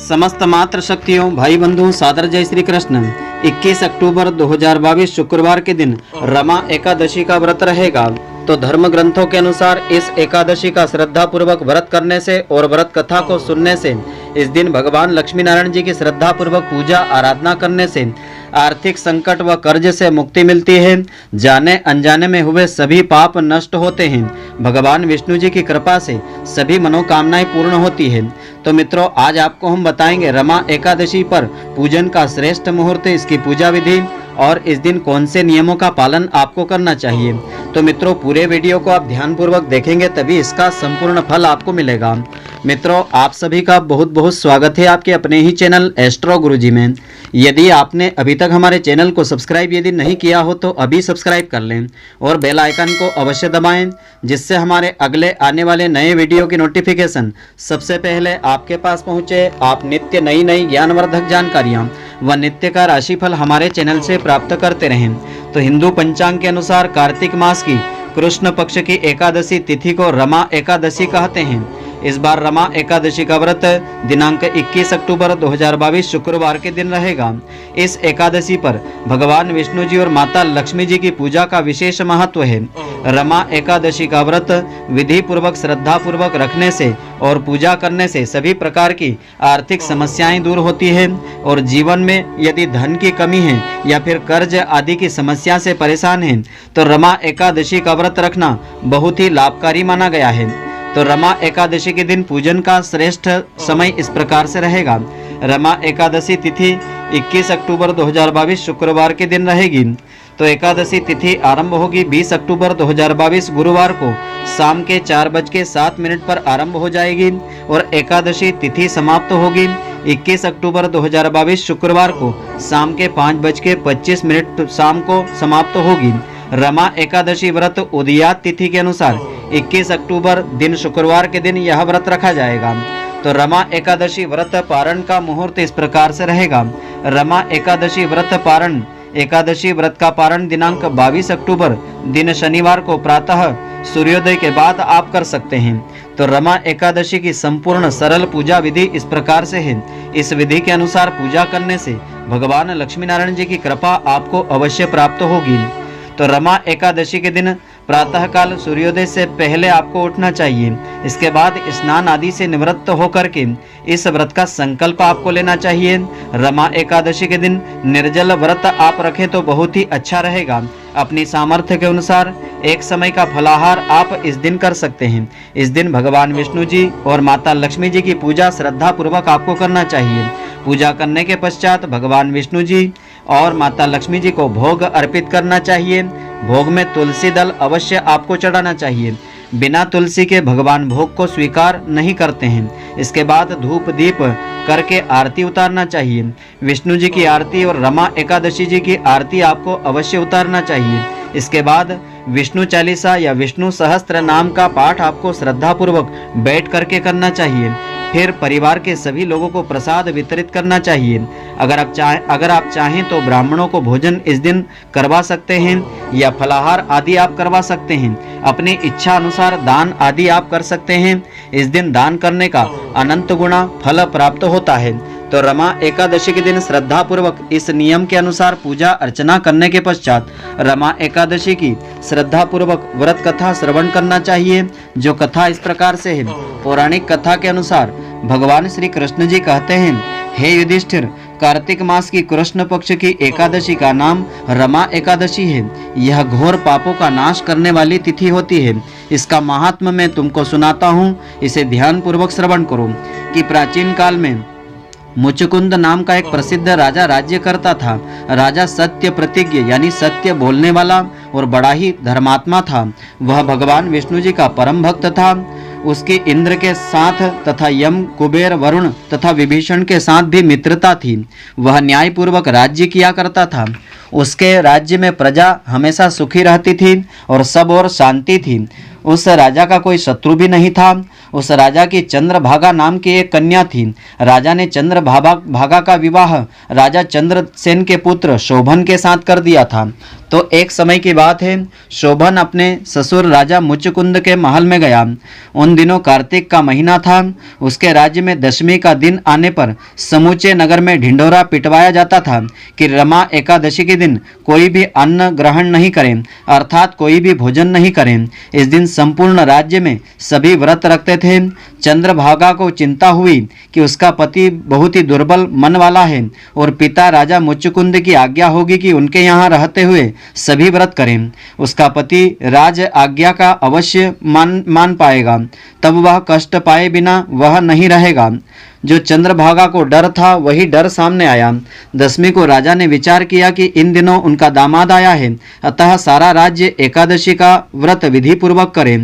समस्त मातृ शक्तियों भाई बंधुओं सादर जय श्री कृष्ण। 21 अक्टूबर 2022 शुक्रवार के दिन रमा एकादशी का व्रत रहेगा। तो धर्म ग्रंथों के अनुसार इस एकादशी का श्रद्धा पूर्वक व्रत करने से और व्रत कथा को सुनने से, इस दिन भगवान लक्ष्मी नारायण जी की श्रद्धा पूर्वक पूजा आराधना करने से आर्थिक संकट व कर्ज से मुक्ति मिलती है। जाने अनजाने में हुए सभी पाप नष्ट होते हैं। भगवान विष्णु जी की कृपा से सभी मनोकामनाएं पूर्ण होती है। तो मित्रों, आज आपको हम बताएंगे रमा एकादशी पर पूजन का श्रेष्ठ मुहूर्त, इसकी पूजा विधि और इस दिन कौन से नियमों का पालन आपको करना चाहिए। तो मित्रों, पूरे वीडियो को आप ध्यानपूर्वक देखेंगे तभी इसका संपूर्ण फल आपको मिलेगा। मित्रों, आप सभी का बहुत बहुत स्वागत है आपके अपने ही चैनल एस्ट्रो गुरुजी में। यदि आपने अभी तक हमारे चैनल को सब्सक्राइब यदि नहीं किया हो तो अभी सब्सक्राइब कर लें और बेल आइकन को अवश्य दबाएं, जिससे हमारे अगले आने वाले नए वीडियो की नोटिफिकेशन सबसे पहले आपके पास पहुंचे। आप नित्य नई नई ज्ञानवर्धक जानकारियां व नित्य का राशिफल हमारे चैनल से प्राप्त करते रहें। तो हिंदू पंचांग के अनुसार कार्तिक मास की कृष्ण पक्ष की एकादशी तिथि को रमा एकादशी कहते हैं। इस बार रमा एकादशी का व्रत दिनांक 21 अक्टूबर 2022 शुक्रवार के दिन रहेगा। इस एकादशी पर भगवान विष्णु जी और माता लक्ष्मी जी की पूजा का विशेष महत्व है। रमा एकादशी का व्रत विधि पूर्वक श्रद्धा पूर्वक रखने से और पूजा करने से सभी प्रकार की आर्थिक समस्याएं दूर होती है और जीवन में यदि धन की कमी है या फिर कर्ज आदि की समस्या से परेशान है तो रमा एकादशी का व्रत रखना बहुत ही लाभकारी माना गया है। तो रमा एकादशी के दिन पूजन का श्रेष्ठ समय इस प्रकार से रहेगा। रमा एकादशी तिथि 21 अक्टूबर 2022 शुक्रवार के दिन रहेगी। तो एकादशी तिथि आरंभ होगी 20 अक्टूबर 2022 गुरुवार को शाम के 4:07 पर आरंभ हो जाएगी और एकादशी तिथि समाप्त होगी 21 अक्टूबर 2022 शुक्रवार को शाम के 5:25 शाम को समाप्त होगी। रमा एकादशी व्रत उदयात तिथि के अनुसार 21 अक्टूबर दिन शुक्रवार के दिन यह व्रत रखा जाएगा। तो रमा एकादशी व्रत पारण का मुहूर्त इस प्रकार से रहेगा। रमा एकादशी व्रत पारण एकादशी व्रत का पारण दिनांक 22 अक्टूबर दिन शनिवार को प्रातः सूर्योदय के बाद आप कर सकते हैं। तो रमा एकादशी की संपूर्ण सरल पूजा विधि इस प्रकार से है। इस विधि के अनुसार पूजा करने से भगवान लक्ष्मी नारायण जी की कृपा आपको अवश्य प्राप्त होगी। तो रमा एकादशी के दिन प्रातः काल सूर्योदय से पहले आपको उठना चाहिए। इसके बाद स्नान आदि से निवृत्त होकर के इस व्रत का संकल्प आपको लेना चाहिए। रमा एकादशी के दिन निर्जल व्रत आप रखें तो बहुत ही अच्छा रहेगा। अपनी सामर्थ्य के अनुसार एक समय का फलाहार आप इस दिन कर सकते हैं। इस दिन भगवान विष्णु जी और माता लक्ष्मी जी की पूजा श्रद्धा पूर्वक आपको करना चाहिए। पूजा करने के पश्चात भगवान विष्णु जी और माता लक्ष्मी जी को भोग अर्पित करना चाहिए। भोग में तुलसी दल अवश्य आपको चढ़ाना चाहिए। बिना तुलसी के भगवान भोग को स्वीकार नहीं करते हैं। इसके बाद धूप दीप करके आरती उतारना चाहिए। विष्णु जी की आरती और रमा एकादशी जी की आरती आपको अवश्य उतारना चाहिए। इसके बाद विष्णु चालीसा या विष्णु सहस्त्र नाम का पाठ आपको श्रद्धा पूर्वक बैठ करके करना चाहिए। फिर परिवार के सभी लोगों को प्रसाद वितरित करना चाहिए। अगर आप चाहें तो ब्राह्मणों को भोजन इस दिन करवा सकते हैं या फलाहार आदि आप करवा सकते हैं। अपनी इच्छा अनुसार दान आदि आप कर सकते हैं। इस दिन दान करने का अनंत गुना फल प्राप्त होता है। तो रमा एकादशी के दिन श्रद्धा पूर्वक इस नियम के अनुसार पूजा अर्चना करने के पश्चात रमा एकादशी की श्रद्धा पूर्वक व्रत कथा श्रवण करना चाहिए। जो कथा इस प्रकार से है। पौराणिक कथा के अनुसार भगवान श्री कृष्ण जी कहते हैं, हे युधिष्ठिर, कार्तिक मास की कृष्ण पक्ष की एकादशी का नाम रमा एकादशी है। यह घोर पापों का नाश करने वाली तिथि होती है। इसका महात्म्य मैं तुमको सुनाता हूँ, इसे ध्यान पूर्वक श्रवण करो। कि प्राचीन काल में मुचुकुंद नाम का एक प्रसिद्ध राजा राज्य करता था। राजा सत्य प्रतिज्ञ यानी सत्य बोलने वाला और बड़ा ही धर्मात्मा था। वह भगवान विष्णु जी का परम भक्त था। उसकी इंद्र के साथ तथा यम, कुबेर, वरुण तथा विभीषण के साथ भी मित्रता थी। वह न्यायपूर्वक राज्य किया करता था। उसके राज्य में प्रजा हमेशा सुखी रहती थी और सब ओर शांति थी। उस राजा का कोई शत्रु भी नहीं था। उस राजा की चंद्रभागा नाम की एक कन्या थी। राजा ने चंद्रभागा का विवाह राजा चंद्रसेन के पुत्र शोभन के साथ कर दिया था। तो एक समय की बात है, शोभन अपने ससुर राजा मुचकुंद के महल में गया। उन दिनों कार्तिक का महीना था। उसके राज्य में दशमी का दिन आने पर समूचे नगर में ढिंढोरा पिटवाया जाता था कि रमा एकादशी के दिन कोई भी अन्न ग्रहण नहीं करें, अर्थात कोई भी भोजन नहीं करें। इस दिन संपूर्ण राज्य में सभी व्रत रखते थे। चंद्रभागा को चिंता हुई कि उसका पति बहुत ही दुर्बल मन वाला है और पिता राजा मुचकुंद की आज्ञा होगी कि उनके यहाँ रहते हुए सभी व्रत करें। उसका पति राज आज्ञा का अवश्य मान पाएगा, तब वह कष्ट पाए बिना वह नहीं रहेगा। जो चंद्रभागा को डर था वही डर सामने आया। दशमी को राजा ने विचार किया कि इन दिनों उनका दामाद आया है, अतः सारा राज्य एकादशी का व्रत विधि पूर्वक करे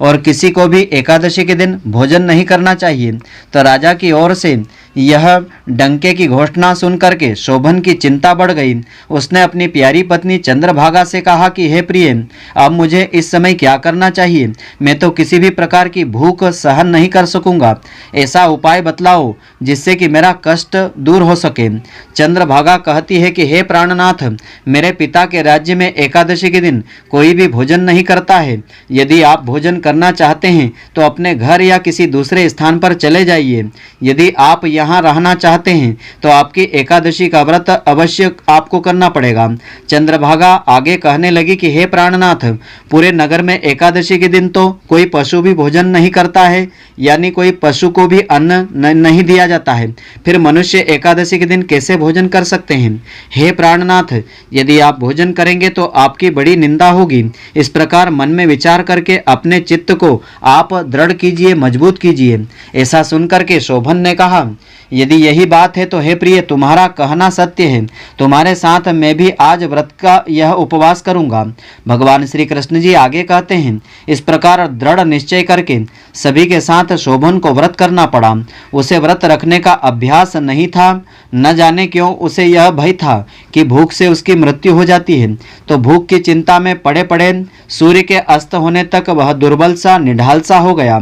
और किसी को भी एकादशी के दिन भोजन नहीं करना चाहिए। तो राजा की ओर से यह डंके की घोषणा सुनकर के शोभन की चिंता बढ़ गई। उसने अपनी प्यारी पत्नी चंद्रभागा से कहा कि हे प्रिय, अब मुझे इस समय क्या करना चाहिए? मैं तो किसी भी प्रकार की भूख सहन नहीं कर सकूंगा। ऐसा उपाय बतलाओ जिससे कि मेरा कष्ट दूर हो सके। चंद्रभागा कहती है कि हे प्राणनाथ, मेरे पिता के राज्य में एकादशी के दिन कोई भी भोजन नहीं करता है। यदि आप भोजन करना चाहते हैं तो अपने घर या किसी दूसरे स्थान पर चले जाइए। यदि आप यहाँ रहना चाहते हैं तो आपकी एकादशी का व्रत अवश्य आपको करना पड़ेगा। चंद्रभागा आगे कहने लगी कि हे प्राणनाथ, पूरे नगर में एकादशी के दिन तो कोई पशु भी भोजन नहीं करता है, यानी कोई पशु को भी अन्न नहीं दिया जाता है। फिर मनुष्य एकादशी के दिन कैसे भोजन कर सकते हैं? हे प्राणनाथ, यदि आप भोजन करेंगे तो आपकी बड़ी निंदा होगी। इस प्रकार मन में विचार करके अपने चित्त को आप दृढ़ कीजिए, मजबूत कीजिए। ऐसा सुनकर के शोभन ने कहा, यदि यही बात है तो हे प्रिय, तुम्हारा कहना सत्य है। तुम्हारे साथ मैं भी आज व्रत का यह उपवास करूंगा। भगवान श्री कृष्ण जी आगे कहते हैं, इस प्रकार दृढ़ निश्चय करके सभी के साथ शोभन को व्रत करना पड़ा। उसे व्रत रखने का अभ्यास नहीं था। न जाने क्यों उसे यह भय था कि भूख से उसकी मृत्यु हो जाती है। तो भूख की चिंता में पड़े पड़े सूर्य के अस्त होने तक वह दुर्बल सा निढाल सा हो गया।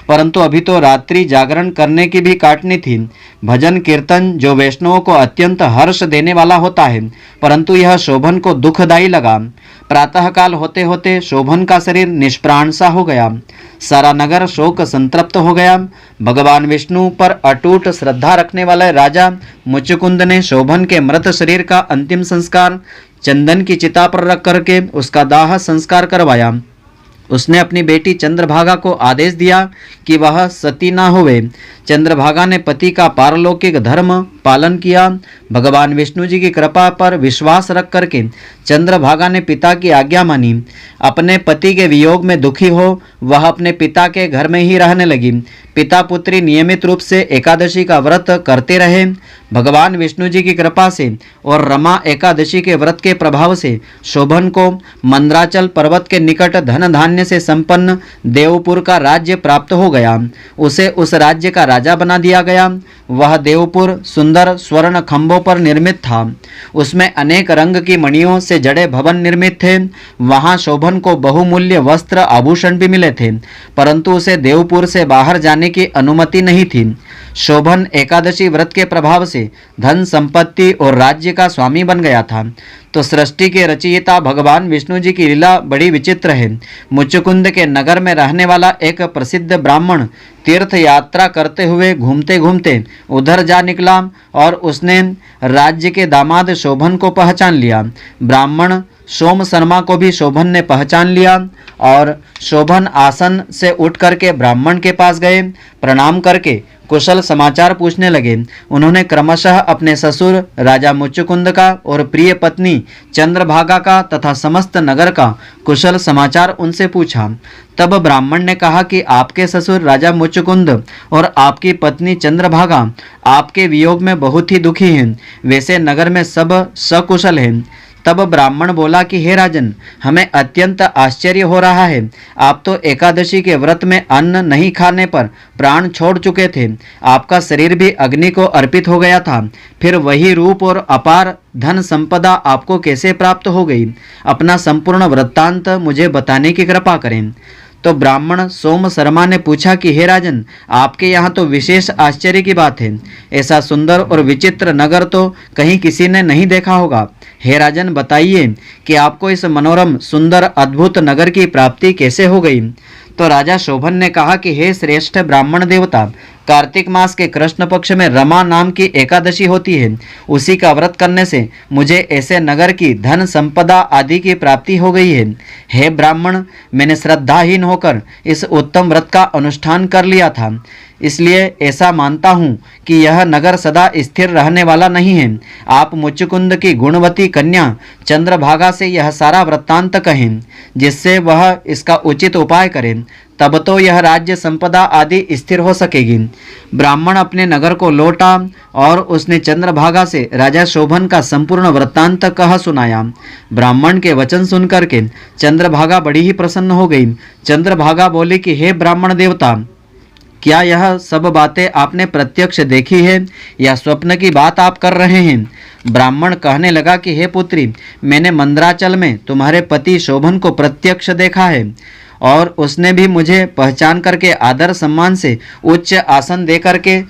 परंतु अभी तो रात्रि जागरण करने की भी काटनी थी। भजन कीर्तन जो वैष्णवों को अत्यंत हर्ष देने वाला होता है, परंतु यह शोभन को दुखदायी लगा। प्रातःकाल होते होते शोभन का शरीर निष्प्राण सा हो गया। सारा नगर शोक संतप्त हो गया। भगवान विष्णु पर अटूट श्रद्धा रखने वाले राजा मुचकुंद ने शोभन के मृत शरीर का अंतिम संस्कार चंदन की चिता पर रख करके उसका दाह संस्कार करवाया। उसने अपनी बेटी चंद्रभागा को आदेश दिया कि वह सती ना होवे। चंद्रभागा ने पति का पारलौकिक धर्म पालन किया। भगवान विष्णु जी की कृपा पर विश्वास रख करके चंद्रभागा ने पिता की आज्ञा मानी। अपने पति के वियोग में दुखी हो वह अपने पिता के घर में ही रहने लगी। पिता पुत्री नियमित रूप से एकादशी का व्रत करते रहे। भगवान विष्णु जी की कृपा से और रमा एकादशी के व्रत के प्रभाव से शोभन को मंद्राचल पर्वत के निकट धन धान्य से संपन्न देवपुर का राज्य प्राप्त हो गया। उसे उस राज्य का राजा बना दिया गया। वह देवपुर सुंदर स्वर्ण खंभों पर निर्मित था। उसमें अनेक रंग की मणियों से जड़े भवन निर्मित थे। वहां शोभन को बहुमूल्य वस्त्र आभूषण भी मिले थे, परंतु उसे देवपुर से बाहर जाने की अनुमति नहीं थी। शोभन एकादशी व्रत के प्रभाव से धन संपत्ति और राज्य का स्वामी बन गया था। तो सृष्टि के रचयिता भगवान विष्णु जी की लीला बड़ी विचित्र है। मुचकुंद के नगर में रहने वाला एक प्रसिद्ध ब्राह्मण तीर्थ यात्रा करते हुए घूमते घूमते उधर जा निकला और उसने राज्य के दामाद शोभन को पहचान लिया। ब्राह्मण सोम शर्मा को भी शोभन ने पहचान लिया और शोभन आसन से उठ करके ब्राह्मण के पास गए। प्रणाम करके कुशल समाचार पूछने लगे। उन्होंने क्रमशः अपने ससुर राजा मुचकुंद का और प्रिय पत्नी चंद्रभागा का तथा समस्त नगर का कुशल समाचार उनसे पूछा। तब ब्राह्मण ने कहा कि आपके ससुर राजा मुचकुंद और आपकी पत्नी चंद्रभागा आपके वियोग में बहुत ही दुखी हैं। वैसे नगर में सब सकुशल हैं। तब ब्राह्मण बोला कि हे राजन, हमें अत्यंत आश्चर्य हो रहा है। आप तो एकादशी के व्रत में अन्न नहीं खाने पर प्राण छोड़ चुके थे। आपका शरीर भी अग्नि को अर्पित हो गया था। फिर वही रूप और अपार धन संपदा आपको कैसे प्राप्त हो गई? अपना संपूर्ण वृत्तांत मुझे बताने की कृपा करें। तो ब्राह्मण सोम शर्मा ने पूछा कि हे राजन, आपके यहाँ तो विशेष आश्चर्य की बात है। ऐसा सुंदर और विचित्र नगर तो कहीं किसी ने नहीं देखा होगा। हे राजन, बताइए कि आपको इस मनोरम सुंदर अद्भुत नगर की प्राप्ति कैसे हो गई। तो राजा शोभन ने कहा कि हे श्रेष्ठ ब्राह्मण देवता, कार्तिक मास के कृष्ण पक्ष में रमा नाम की एकादशी होती है। उसी का व्रत करने से मुझे ऐसे नगर की धन संपदा आदि की प्राप्ति हो गई है। हे ब्राह्मण, मैंने श्रद्धाहीन होकर इस उत्तम व्रत का अनुष्ठान कर लिया था, इसलिए ऐसा मानता हूँ कि यह नगर सदा स्थिर रहने वाला नहीं है। आप मुचुकुंद की गुणवती कन्या चंद्रभागा से यह सारा वृत्तांत कहें, जिससे वह इसका उचित उपाय करें, तब तो यह राज्य संपदा आदि स्थिर हो सकेगी। ब्राह्मण अपने नगर को लौटा और उसने चंद्रभागा से राजा शोभन का संपूर्ण वृत्तांत कह सुनाया। ब्राह्मण के वचन सुनकर के चंद्रभागा बड़ी ही प्रसन्न हो गई। चंद्रभागा बोली कि हे ब्राह्मण देवता, क्या यह सब बातें आपने प्रत्यक्ष देखी है या स्वप्न की बात आप कर रहे हैं। ब्राह्मण कहने लगा कि हे पुत्री, मैंने मंदराचल में तुम्हारे पति शोभन को प्रत्यक्ष देखा है और उसने भी मुझे पहचान करके आदर सम्मान से उच्च आसन दे करके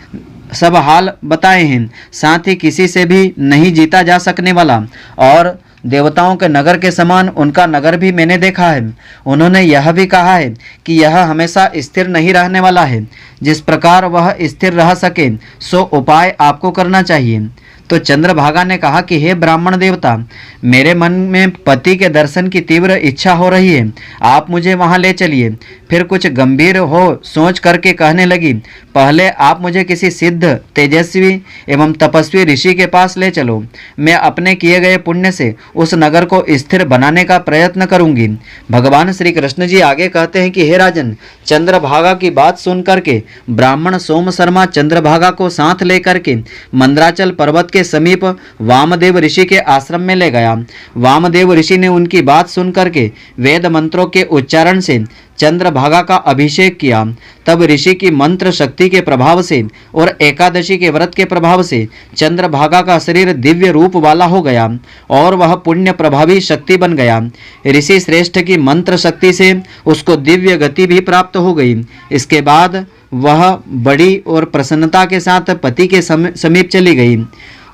सब हाल बताए हैं। साथ ही किसी से भी नहीं जीता जा सकने वाला और देवताओं के नगर के समान उनका नगर भी मैंने देखा है। उन्होंने यह भी कहा है कि यह हमेशा स्थिर नहीं रहने वाला है। जिस प्रकार वह स्थिर रह सके सो उपाय आपको करना चाहिए। तो चंद्रभागा ने कहा कि हे ब्राह्मण देवता, मेरे मन में पति के दर्शन की तीव्र इच्छा हो रही है, आप मुझे वहां ले चलिए। फिर कुछ गंभीर हो सोच करके कहने लगी, पहले आप मुझे किसी सिद्ध, तेजस्वी एवं तपस्वी ऋषि के पास ले चलो। मैं अपने किए गए पुण्य से उस नगर को स्थिर बनाने का प्रयत्न करूंगी। भगवान श्री कृष्ण जी आगे कहते हैं कि हे राजन, चंद्रभागा की बात सुन करके ब्राह्मण सोम शर्मा चंद्रभागा को साथ लेकर के मंदराचल पर्वत के समीप वामदेव ऋषि के आश्रम में ले गया। वामदेव ऋषि ने उनकी बात सुन करके वेद मंत्रों के उच्चारण से चंद्रभागा का अभिषेक किया। तब ऋषि की मंत्र शक्ति के प्रभाव से और एकादशी के व्रत के प्रभाव से चंद्रभागा का शरीर दिव्य रूप वाला हो गया और वह पुण्य प्रभावी शक्ति बन गया। ऋषि श्रेष्ठ की मंत्र शक्ति से उसको दिव्य गति भी प्राप्त हो गई। इसके बाद वह बड़ी और प्रसन्नता के साथ पति के समीप चली गई।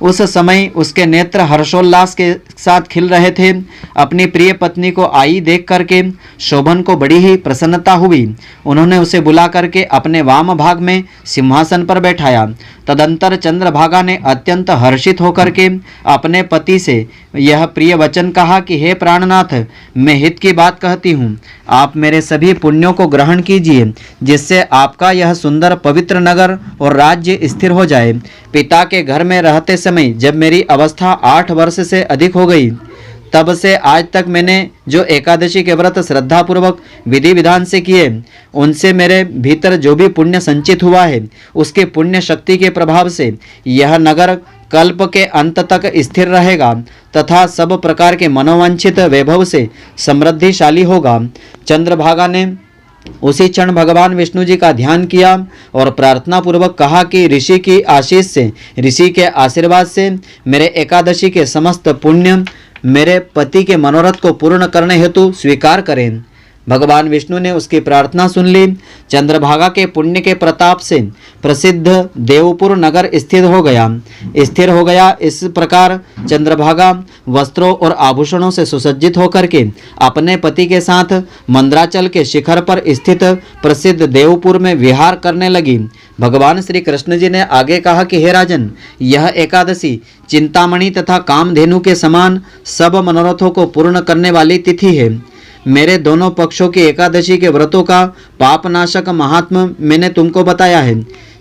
उस समय उसके नेत्र हर्षोल्लास के साथ खिल रहे थे। अपनी प्रिय पत्नी को आई देख करके शोभन को बड़ी ही प्रसन्नता हुई। उन्होंने उसे बुला करके अपने वाम भाग में सिंहासन पर बैठाया। तदंतर चंद्रभागा ने अत्यंत हर्षित होकर के अपने पति से यह प्रिय वचन कहा कि हे प्राणनाथ, मैं हित की बात कहती हूँ, आप मेरे सभी पुण्यों को ग्रहण कीजिए, जिससे आपका यह सुंदर पवित्र नगर और राज्य स्थिर हो जाए। पिता के घर में रहते समय जब मेरी अवस्था 8 वर्ष से अधिक हो गई, तब से आज तक मैंने जो एकादशी के व्रत श्रद्धापूर्वक विधि विधान से किए, उनसे मेरे भीतर जो भी पुण्य संचित हुआ है, उसके पुण्य शक्ति के प्रभाव से यह नगर कल्प के अंत तक स्थिर रहेगा तथा सब प्रकार के मनोवांछित वैभव से समृद्धिशाली होगा। चंद्रभागा ने उसी क्षण भगवान विष्णु जी का ध्यान किया और प्रार्थना पूर्वक कहा कि ऋषि की आशीष से, ऋषि के आशीर्वाद से मेरे एकादशी के समस्त पुण्य मेरे पति के मनोरथ को पूर्ण करने हेतु स्वीकार करें। भगवान विष्णु ने उसकी प्रार्थना सुन ली। चंद्रभागा के पुण्य के प्रताप से प्रसिद्ध देवपुर नगर स्थिर हो गया। इस प्रकार चंद्रभागा वस्त्रों और आभूषणों से सुसज्जित होकर के अपने पति के साथ मंदराचल के शिखर पर स्थित प्रसिद्ध देवपुर में विहार करने लगी। भगवान श्री कृष्ण जी ने आगे कहा कि हे राजन, यह एकादशी चिंतामणि तथा कामधेनु के समान सब मनोरथों को पूर्ण करने वाली तिथि है। मेरे दोनों पक्षों की एकादशी के व्रतों का पापनाशक महात्म मैंने तुमको बताया है।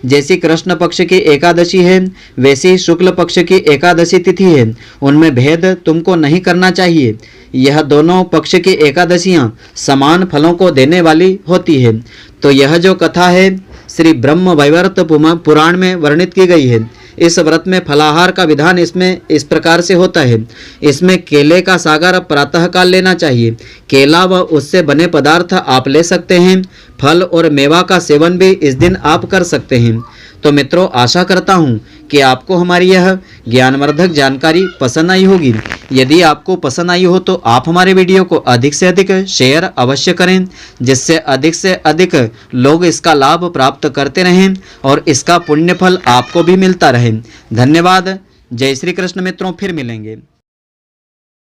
जैसी कृष्ण पक्ष की एकादशी है, वैसी शुक्ल पक्ष की एकादशी तिथि है। उनमें भेद तुमको नहीं करना चाहिए। यह दोनों पक्ष की एकादशियां समान फलों को देने वाली होती है। तो यह जो कथा है श्री ब्रह्म वैवर्त पुराण में वर्णित की गई है। इस व्रत में फलाहार का विधान इसमें इस प्रकार से होता है। इसमें केले का सागर प्रातःकाल लेना चाहिए। केला व उससे बने पदार्थ आप ले सकते हैं। फल और मेवा का सेवन भी इस दिन आप कर सकते हैं। तो मित्रों, आशा करता हूँ कि आपको हमारी यह ज्ञानवर्धक जानकारी पसंद आई होगी। यदि आपको पसंद आई हो तो आप हमारे वीडियो को अधिक से अधिक शेयर अवश्य करें, जिससे अधिक से अधिक लोग इसका लाभ प्राप्त करते रहें और इसका पुण्य फल आपको भी मिलता रहे। धन्यवाद। जय श्री कृष्ण मित्रों, फिर मिलेंगे।